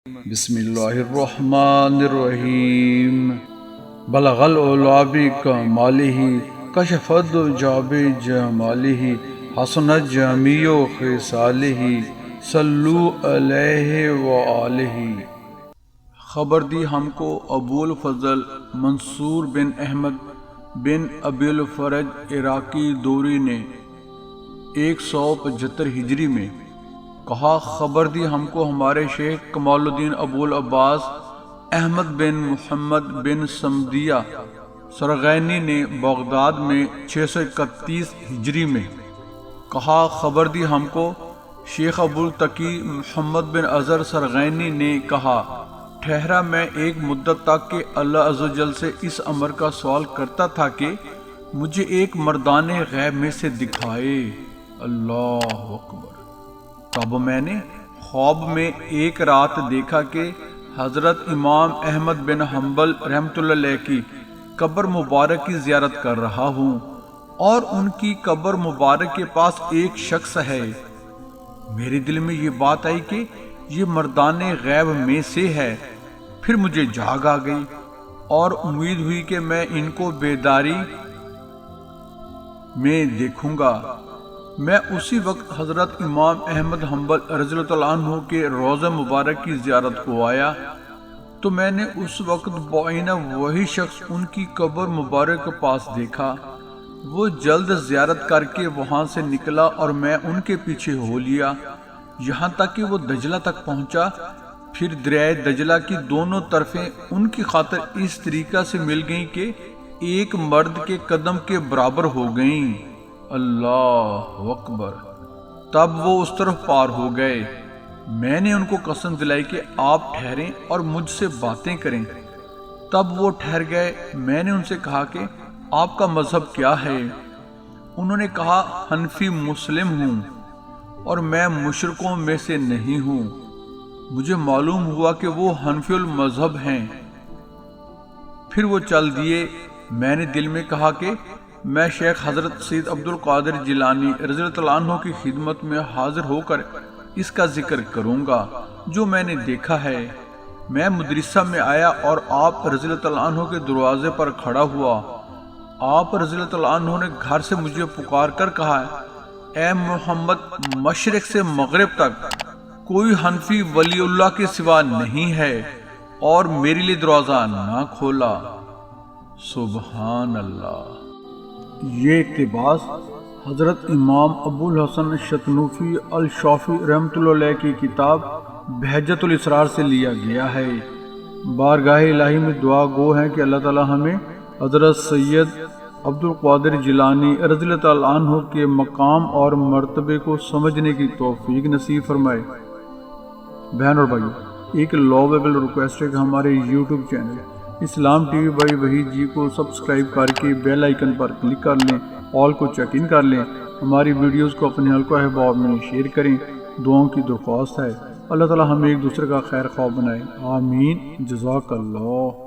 بسم اللہ الرحمن الرحیم بلغ العلا بکمالہ کشف الدجی بجمالہ حسنت جمیع خصالہ صلو علیہ وآلہ۔ خبر دی ہم کو ابو الفضل منصور بن احمد بن ابی الفرج عراقی دوری نے 175 ہجری میں کہا، خبر دی ہم کو ہمارے شیخ کمال الدین ابو العباس احمد بن محمد بن سمدیہ سرغینی نے بغداد میں 631 ہجری میں کہا، خبر دی ہم کو شیخ ابو التقی محمد بن اظہر سرغینی نے کہا، ٹھہرا میں ایک مدت تک کہ اللہ عز و جل سے اس امر کا سوال کرتا تھا کہ مجھے ایک مردان غیب میں سے دکھائے۔ اللہ اکبر۔ تب میں نے خواب میں ایک رات دیکھا کہ حضرت امام احمد بن حنبل رحمۃ اللہ علیہ کی قبر مبارک کی زیارت کر رہا ہوں اور ان کی قبر مبارک کے پاس ایک شخص ہے۔ میرے دل میں یہ بات آئی کہ یہ مردان غیب میں سے ہے۔ پھر مجھے جاگ آ گئی اور امید ہوئی کہ میں ان کو بیداری میں دیکھوں گا۔ میں اسی وقت حضرت امام احمد حنبل رضی اللہ عنہ کے روضہ مبارک کی زیارت کو آیا تو میں نے اس وقت بعینہ وہی شخص ان کی قبر مبارک کے پاس دیکھا۔ وہ جلد زیارت کر کے وہاں سے نکلا اور میں ان کے پیچھے ہو لیا یہاں تک کہ وہ دجلہ تک پہنچا۔ پھر دریائے دجلہ کی دونوں طرفیں ان کی خاطر اس طریقہ سے مل گئیں کہ ایک مرد کے قدم کے برابر ہو گئیں۔ اللہ اکبر۔ تب وہ اس طرف پار ہو گئے۔ میں نے ان کو قسم دلائی کہ آپ ٹھہریں اور مجھ سے باتیں کریں۔ تب وہ ٹھہر گئے۔ میں نے ان سے کہا کہ آپ کا مذہب کیا ہے؟ انہوں نے کہا، حنفی مسلم ہوں اور میں مشرکوں میں سے نہیں ہوں۔ مجھے معلوم ہوا کہ وہ حنفی المذہب ہیں۔ پھر وہ چل دیے۔ میں نے دل میں کہا کہ میں شیخ حضرت سید عبد القادر جیلانی رضی اللہ عنہ کی خدمت میں حاضر ہو کر اس کا ذکر کروں گا جو میں نے دیکھا ہے۔ میں مدرسہ میں آیا اور آپ رضی اللہ عنہ کے دروازے پر کھڑا ہوا۔ آپ رضی اللہ عنہ نے گھر سے مجھے پکار کر کہا، اے محمد، مشرق سے مغرب تک کوئی حنفی ولی اللہ کے سوا نہیں ہے اور میرے لیے دروازہ نہ کھولا۔ سبحان اللہ۔ یہ اقتباس حضرت امام ابو الحسن شتنوفی الشافعی رحمۃ اللہ علیہ کی کتاب بہجت الاسرار سے لیا گیا ہے۔ بارگاہ الہی میں دعا گو ہیں کہ اللہ تعالی ہمیں حضرت سید عبد القادر جیلانی رضی اللہ عنہ کے مقام اور مرتبے کو سمجھنے کی توفیق نصیب فرمائے۔ بہن اور بھائیو، ایک لوویبل ریکویسٹ ہے کہ ہمارے YouTube channel Islam T V by Waheed ji کو سبسکرائب کر کے بیل آئیکن پر کلک کر لیں، آل کو چیک ان کر لیں، ہماری ویڈیوز کو اپنے حلقہ احباب میں شیئر کریں۔ دعاؤں کی درخواست ہے۔ اللہ تعالی ہمیں ایک دوسرے کا خیر خواہ بنائے۔ آمین۔ جزاک اللہ۔